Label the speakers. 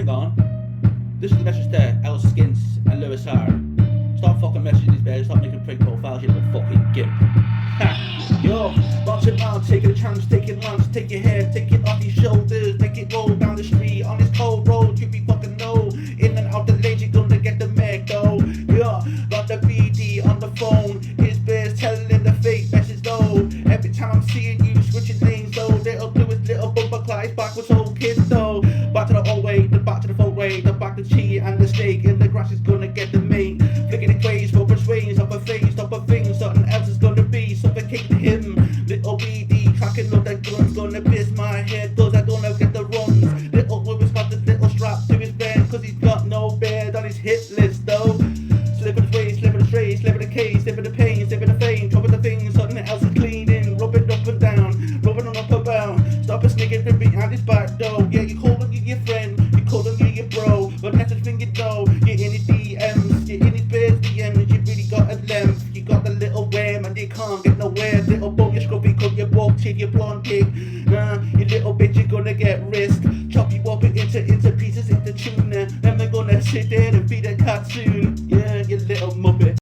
Speaker 1: hang on. This is the message to L Skins and Lewis Harrt. Stop fucking messaging these bears, stop making prank profiles, you little fucking gimp. Ha! Yo, march it out, take it a chance, take it once, take your hair, take it off your shoulders, make it roll down the street on this cold road, you be fucking know. In and out the lanes, you're gonna get the Mac though. Yeah, got the BD on the phone, his bears telling him the fake message though. Every time I'm seeing you switching lanes though, little Lewis, little bumper Clyde's backwards old kids though. Back to the old way, the back to the folk way, the back to cheat and the steak, and the grass is gonna get the mate. Flicking its ways, smoking swings, up a face, up a thing, something else is gonna be suffocating him. Little BD, cracking up that gun's gonna piss my head, cause I don't get the runs. Little Lewis got the little strap to his bed, cause he's got no bed on his hit list though. Slipping his way, slipping the stray, slipping the case, slipping the pain, slipping the fame, dropping the thing, something else is cleaning, rubbing up and down, rubbing on up and down. Stop a sneaking from behind his back though. Yeah, you call him your friend, you call him your bro, but that's the thing you know. You're in his DMs, you're in his beard's DMs, you really got a length. You got the little wham and you can't get nowhere. Little boy, you're scruffy, cut your walk till your blonde pig. You little bitch, you're gonna get risked. Chop you up into pieces, into tuna. Then we're gonna sit there